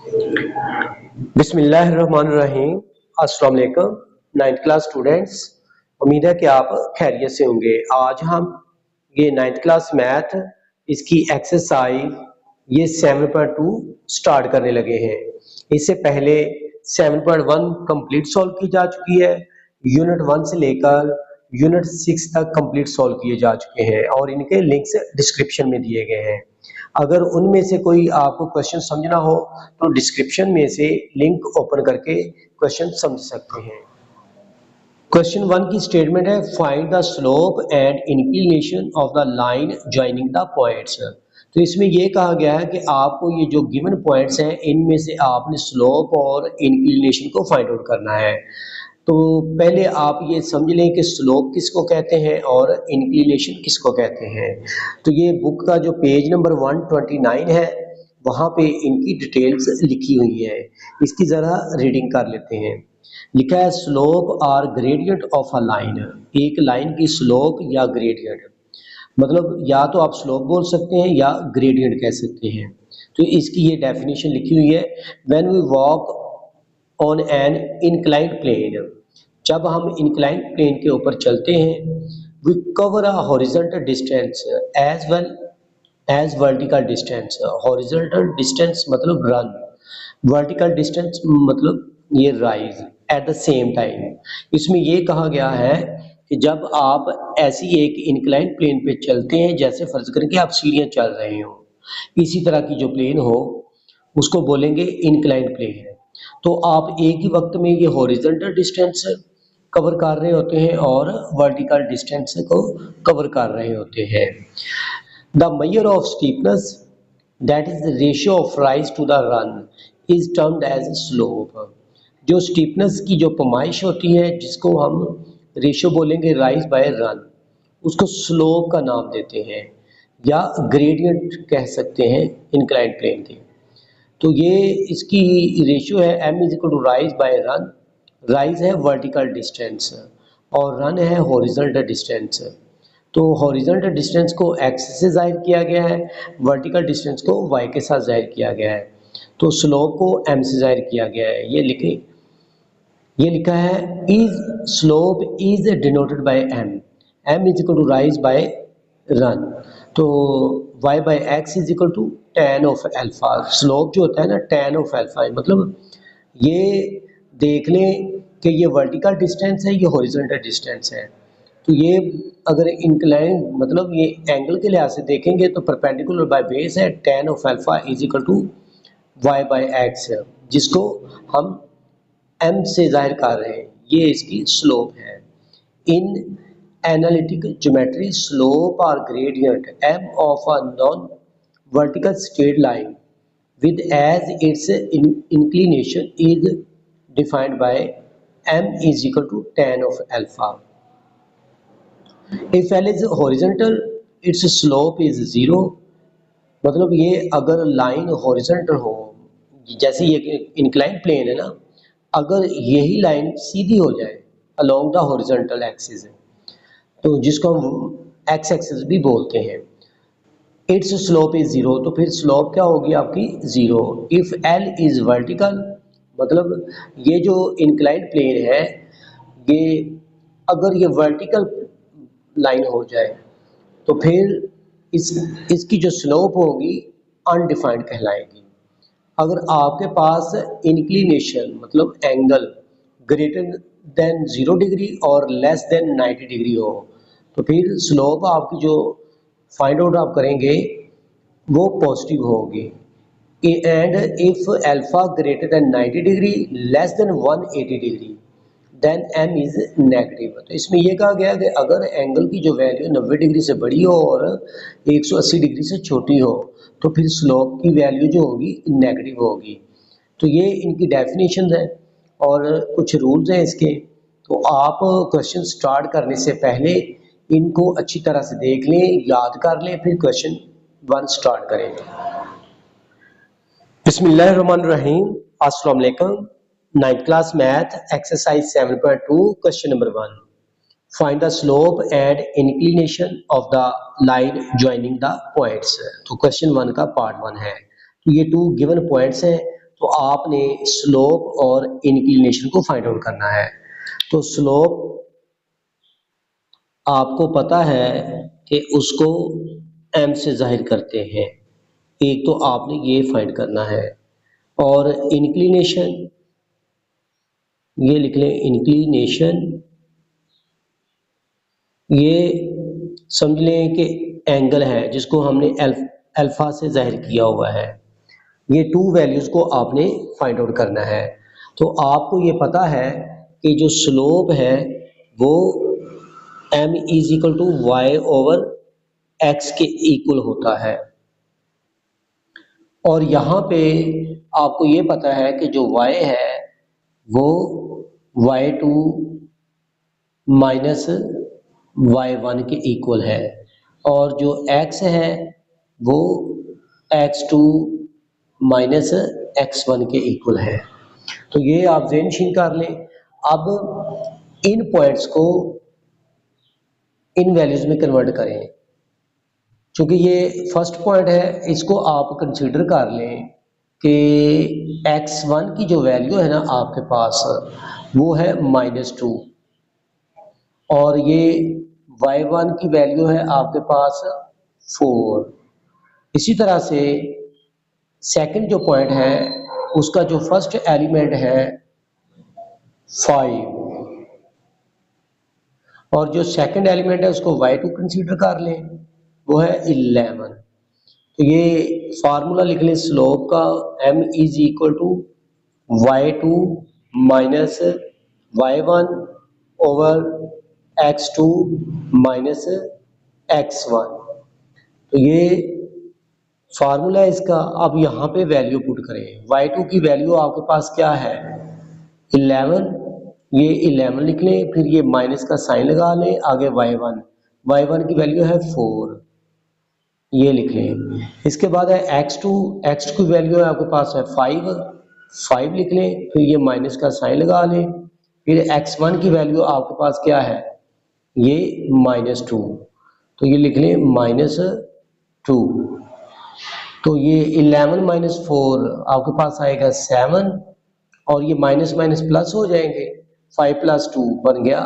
बिस्मिल्लाहिर्रहमानिर्रहीम। अस्सलाम वालेकुम नाइन्थ क्लास स्टूडेंट्स। उम्मीद है कि आप खैरियत से होंगे। आज हम ये नाइन्थ क्लास मैथ इसकी एक्सरसाइज ये 7.2 स्टार्ट करने लगे हैं। इससे पहले 7.1 कंप्लीट सॉल्व की जा चुकी है। यूनिट 1 से लेकर यूनिट 6 तक कंप्लीट सॉल्व किए जा चुके हैं और इनके लिंक्स डिस्क्रिप्शन में दिए गए हैं। अगर उनमें से कोई आपको क्वेश्चन समझना हो तो डिस्क्रिप्शन में से लिंक ओपन करके क्वेश्चन समझ सकते हैं। क्वेश्चन 1 की स्टेटमेंट है, find the slope and inclination of the line joining the points. तो इसमें यह कहा गया है कि आपको ये जो गिवन पॉइंट्स हैं इनमें से आपने स्लोप और इंक्लिनेशन को फाइंड आउट करना है। तो पहले आप ये समझ लें कि स्लोप किसको कहते हैं और इंक्लिनेशन किसको कहते हैं। तो ये बुक का जो पेज नंबर 129 है वहाँ पे इनकी डिटेल्स लिखी हुई है। इसकी ज़रा रीडिंग कर लेते हैं। लिखा है, slope or gradient of a line. एक लाइन की स्लोप या ग्रेडियंट, मतलब या तो आप स्लोप बोल सकते हैं या ग्रेडियंट कह सकते हैं। तो इसकी ये डेफिनेशन लिखी हुई है, when we walk on an inclined plane. जब हम इंक्लाइंड प्लेन के ऊपर चलते हैं, we cover a horizontal distance as well as vertical distance. Horizontal distance मतलब रन, वर्टिकल डिस्टेंस मतलब ये rise at the same time. इसमें ये कहा गया है कि जब आप ऐसी एक इंक्लाइंड प्लेन पे चलते हैं, जैसे फर्ज करें कि आप सीढ़ियाँ चल रहे हो, इसी तरह की जो प्लेन हो उसको बोलेंगे इंक्लाइंड प्लेन। तो आप एक ही वक्त में ये हॉरिजॉन्टल डिस्टेंस कवर कर रहे होते हैं और वर्टिकल डिस्टेंस को कवर कर रहे होते हैं। The measure of steepness, that is the ratio of rise to the run, is termed as slope. जो स्टीपनेस की जो पैमाइश होती है जिसको हम रेशियो बोलेंगे राइज बाय रन, उसको स्लोप का नाम देते हैं या ग्रेडियंट कह सकते हैं इंक्लाइंड प्लेन के। तो ये इसकी रेशियो है m is equal to rise by run. Rise है वर्टिकल डिस्टेंस और रन है हॉरिजॉन्टल डिस्टेंस। तो हॉरिजॉन्टल डिस्टेंस को x से जाहिर किया गया है, वर्टिकल डिस्टेंस को y के साथ जाहिर किया गया है। तो स्लोप को m से जाहिर किया गया है। ये लिखा है, is slope is denoted by m is equal to rise by run. तो y by x is equal to tan of alpha. Slope जो होता है ना tan ऑफ अल्फा, मतलब ये देख लें कि ये वर्टिकल डिस्टेंस है, ये हॉरिजॉन्टल डिस्टेंस है। तो ये अगर इंक्लाइन मतलब ये एंगल के लिहाज से देखेंगे तो परपेंडिकुलर बाय बेस है, tan of alpha is equal to y by x, जिसको हम m से जाहिर कर रहे हैं। ये इसकी स्लोप है। इन एनालिटिकल ज्योमेट्री, स्लोप और gradient m of a non-vertical straight line with as its inclination is defined by m is equal to tan of alpha. If L is horizontal, its slope is 0. मतलब ये अगर line horizontal हो, जैसे ये incline plane है ना, अगर यही लाइन सीधी हो जाए अलोंग द हॉरिजॉन्टल एक्सिस, तो जिसको हम एक्स एक्सिस भी बोलते हैं, इट्स स्लोप इज 0, तो फिर स्लोप क्या होगी आपकी 0। इफ एल इज वर्टिकल, मतलब ये जो इंक्लाइंड प्लेन है ये अगर ये वर्टिकल लाइन हो जाए तो फिर इसकी जो स्लोप होगी अनडिफाइंड कहलाएगी। अगर आपके पास इंक्लिनेशन मतलब एंगल ग्रेटर देन 0 डिग्री और लेस देन 90 डिग्री हो, तो फिर स्लोप आपकी जो फाइंड आउट आप करेंगे वो पॉजिटिव होगी। And if alpha greater than 90 degree less than 180 degree then m is negative. तो इसमें यह कहा गया कि अगर एंगल की जो वैल्यू 90 डिग्री से बड़ी हो और 180 डिग्री से छोटी हो तो फिर स्लोप की वैल्यू जो होगी नेगेटिव होगी। तो ये इनकी डेफिनेशन है और कुछ रूल्स हैं इसके। तो आप क्वेश्चन स्टार्ट करने से पहले इनको अच्छी तरह से देख लें, याद कर लें, फिर क्वेश्चन 1 स्टार्ट करेंगे। बिस्मिल्लाहिर्रहमानिर्रहीम। अस्सलाम वालेकुम। 9th class math exercise 7.2 question number 1, find the slope and inclination of the line joining the points. तो क्वेश्चन 1 का पार्ट 1 है। तो ये 2 गिवन पॉइंट्स हैं, तो तो आपने स्लोप और इंक्लिनेशन को फाइंड आउट करना है। तो स्लोप आपको पता है कि उसको m से जाहिर करते हैं, एक तो आपने ये फाइंड करना है। और इंक्लिनेशन ये लिख लें, इंक्लिनेशन ये समझ लें कि एंगल है जिसको हमने अल्फा से जाहिर किया हुआ है। ये टू वैल्यूज को आपने फाइंड आउट करना है। तो आपको ये पता है कि जो स्लोप है वो m is equal to y over x के इक्वल होता है। और यहाँ पे आपको ये पता है कि जो y है वो y2 माइनस y1 के इक्वल है, और जो x है वो x2 माइनस x1 के इक्वल है। तो ये आप ज़हन कर लें। अब इन पॉइंट्स को इन वैल्यूज में कन्वर्ट करें। क्योंकि ये फर्स्ट पॉइंट है, इसको आप कंसीडर कर लें कि x1 की जो वैल्यू है ना आपके पास वो है -2, और ये y1 की वैल्यू है आपके पास 4। इसी तरह से सेकंड जो पॉइंट है उसका जो फर्स्ट एलिमेंट है 5, और जो सेकंड एलिमेंट है उसको y2 कंसीडर कर लें, वो है 11। तो ये फार्मूला लिख लें स्लोप का, m is equal to y2 minus y1 over x2 minus x1। तो ये फार्मूला है इसका। अब यहाँ पे वैल्यू पुट करें। y2 की वैल्यू आपके पास क्या है 11, ये 11 लिख लें, फिर ये माइनस का साइन लगा लें, आगे y1 की वैल्यू है 4, ये लिख लें। इसके बाद है x2 की वैल्यू है आपके पास है 5 लिख लें, फिर ये माइनस का साइन लगा लें, फिर x1 की वैल्यू आपके पास क्या है ये -2, तो ये लिख लें -2। तो ये 11 माइनस 4 आपके पास आएगा 7, और ये माइनस माइनस प्लस हो जाएंगे, 5 प्लस 2 बन गया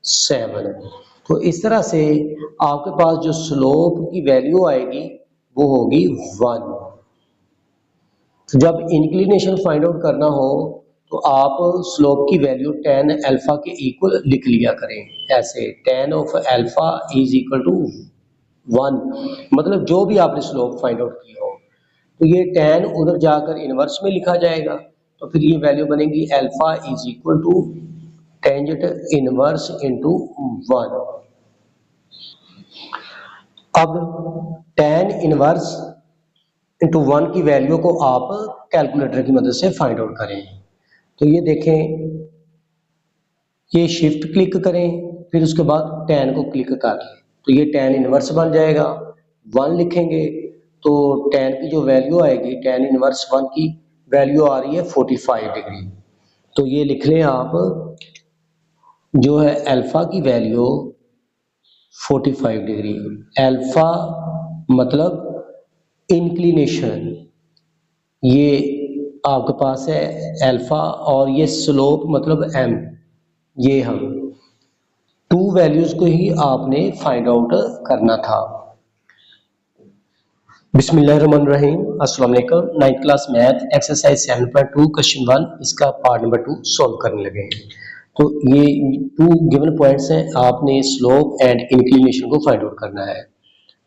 7। तो इस तरह से आपके पास जो स्लोप की वैल्यू आएगी वो होगी 1। तो जब इंक्लिनेशन फाइंड आउट करना हो तो आप स्लोप की वैल्यू tan अल्फा के इक्वल लिख लिया करें, ऐसे tan of alpha is equal to 1, मतलब जो भी आपने स्लोप फाइंड आउट किया हो तो ये tan उधर जाकर इनवर्स में लिखा जाएगा, तो फिर ये वैल्यू बनेगी alpha is equal to tangent inverse into 1। अब tan इनवर्स इनटू 1 की वैल्यू को आप कैलकुलेटर की मदद से फाइंड आउट करें। तो ये देखें, ये शिफ्ट क्लिक करें, फिर उसके बाद tan को क्लिक कर लें, तो ये tan इनवर्स बन जाएगा। 1 लिखेंगे तो tan की जो वैल्यू आएगी, tan इनवर्स 1 की वैल्यू आ रही है 45 डिग्री। तो ये लिख लें आप, जो है अल्फा की वैल्यू 45 डिग्री। अल्फा मतलब इंक्लिनेशन, ये आपके पास है अल्फा, और ये स्लोप मतलब m। ये हम टू वैल्यूज को ही आपने फाइंड आउट करना था। बिस्मिल्लाहिर्रहमानिर्रहीम, अस्सलाम वालेकुम। 9th class math exercise 7.2 question 1, इसका पार्ट नंबर 2 सॉल्व करने लगे हैं। तो ये टू गिवन पॉइंट्स हैं, आपने स्लोप एंड इंक्लिनेशन को फाइंड आउट करना है।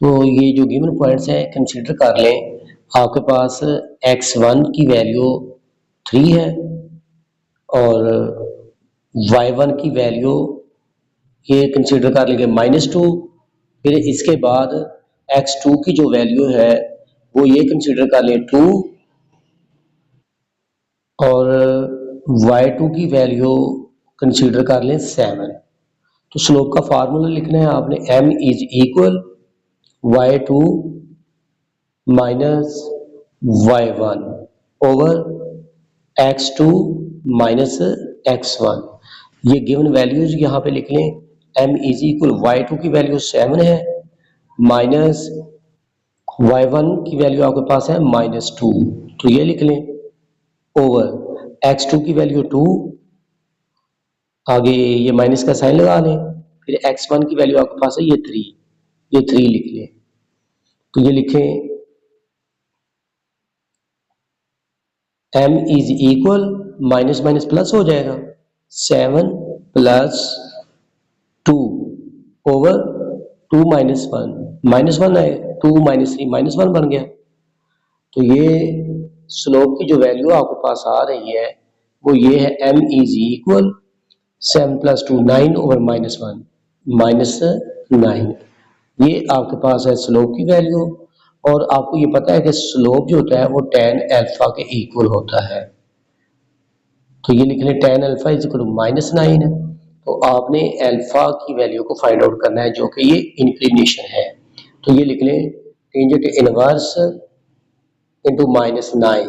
तो ये जो गिवन पॉइंट्स हैं कंसीडर कर लें। आपके पास x1 की वैल्यू 3 है और y1 की वैल्यू ये कंसीडर कर लेंगे -2, फिर इसके बाद x2 की जो वैल्यू है वो ये कंसीडर कर लें 2, और y2 की वैल्यू कंसीडर कर लें 7। तो स्लोप का फार्मूला लिखना है आपने, m is equal y2 minus y1 over x2 minus x1। ये गिवन वैल्यूज यहाँ पे लिख लें। m इज इक्वल y2 की वैल्यू 7 है, माइनस y1 की वैल्यू आपके पास है -2, तो ये लिख लें। ओवर x2 की वैल्यू 2, आगे ये माइनस का साइन लगा लें, फिर x1 की वैल्यू आपके पास है ये 3, ये 3 लिख लें। तो ये लिखें m is equal, minus minus plus हो जाएगा, 7 प्लस 2 ओवर 2 माइनस 1, माइनस 1 है, 2 माइनस 3 माइनस 1 बन गया। तो ये स्लोप की जो वैल्यू आपके पास आ रही है वो ये है m is equal 7 plus 2 9 over minus 1 minus 9। ये आपके पास है स्लोप की वैल्यू, और आपको ये पता है कि स्लोप जो होता है वो tan अल्फा के इक्वल होता है। तो ये लिख लें tan alpha is equal to minus 9। तो आपने अल्फा की वैल्यू को फाइंड आउट करना है जो कि ये इंक्लिनेशन है। तो ये लिख लें टेंजेंट इनवर्स इंटू माइनस 9।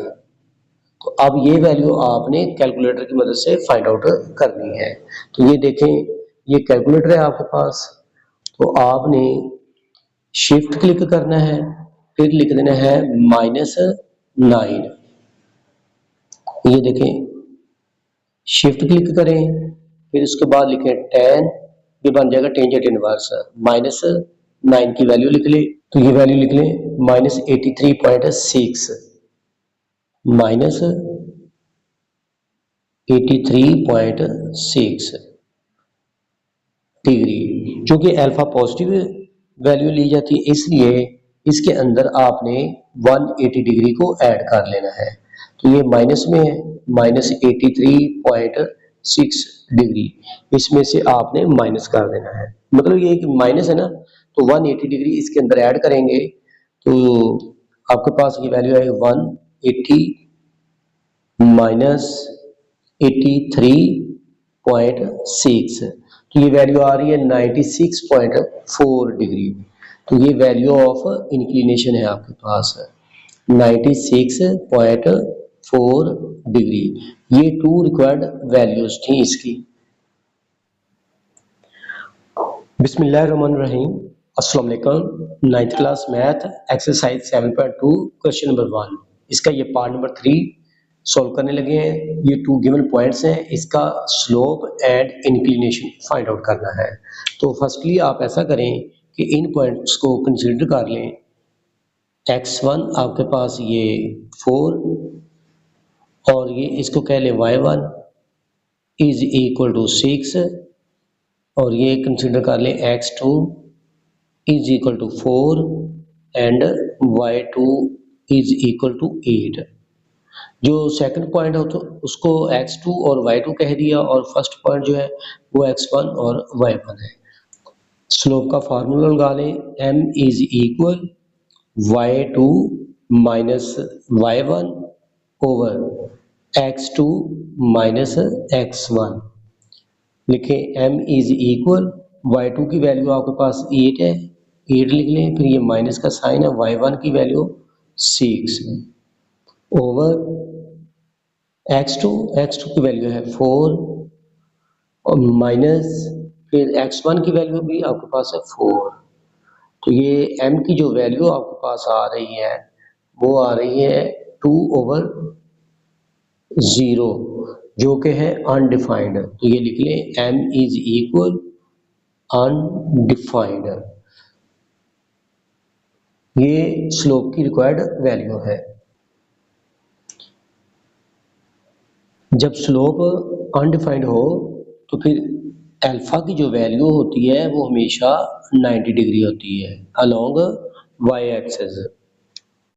तो अब ये वैल्यू आपने कैलकुलेटर की मदद से फाइंड आउट करनी है। तो ये देखें, ये कैलकुलेटर है आपके पास, तो आपने शिफ्ट क्लिक करना है, फिर लिख देना है माइनस 9। ये देखें, शिफ्ट क्लिक करें, फिर उसके बाद लिखें tan, ये बन जाएगा टेंजेंट इनवर्स, माइनस 9 की वैल्यू लिख ले। तो ये वैल्यू लिख लें माइनस 83.6, माइनस 83.6 डिग्री। चूंकि अल्फा पॉजिटिव वैल्यू ली जाती है इसलिए इसके अंदर आपने 180 डिग्री को ऐड कर लेना है। तो ये माइनस में है, माइनस 83.6 डिग्री, इसमें से आपने माइनस कर देना है। मतलब ये कि माइनस है ना, तो 180 डिग्री इसके अंदर ऐड करेंगे तो आपके पास ये वैल्यू है 180 माइनस 83.6। तो ये वैल्यू आ रही है 96.4 डिग्री। तो ये वैल्यू ऑफ इंक्लिनेशन है आपके पास 96.4 डिग्री। ये 2 रिक्वायर्ड वैल्यूज थी इसकी। बिस्मिल्लाहिर्रहमानिर्रहीम, अस्सलाम वालेकुम। 9th class math exercise 7.2 question number 1, इसका ये पार्ट नंबर 3 सॉल्व करने लगे हैं। ये 2 गिवन पॉइंट्स हैं, इसका slope and inclination find out करना है। तो फर्स्टली आप ऐसा करें कि इन पॉइंट्स को कंसीडर कर लें। x1 आपके पास ये 4 और ये इसको कह लें y1 इज इक्वल टू 6 और ये कंसीडर कर लें x2 is equal to 4 and y2 is equal to 8। जो सेकंड पॉइंट हो तो उसको x2 और y2 कह दिया और फर्स्ट पॉइंट जो है वो x1 और y1 है। स्लोप का फार्मूला लगा लें, m is equal y2 minus y1 over x2 minus x1। लिखें m इज इक्वल, y2 की वैल्यू आपके पास 8 है, 8 लिख लें, फिर ये माइनस का साइन है, y1 की वैल्यू 6 ओवर x2 की वैल्यू है 4 और माइनस फिर x1 की वैल्यू भी आपके पास है 4। तो ये m की जो वैल्यू आपके पास आ रही है वो आ रही है 2 ओवर 0 जो कि है अनडिफाइंड। तो ये लिख लें m इज इक्वल अनडिफाइंड। ये स्लोप की रिक्वायर्ड वैल्यू है। जब स्लोप अनडिफाइंड हो तो फिर अल्फा की जो वैल्यू होती है वो हमेशा 90 डिग्री होती है अलोंग y एक्सिस।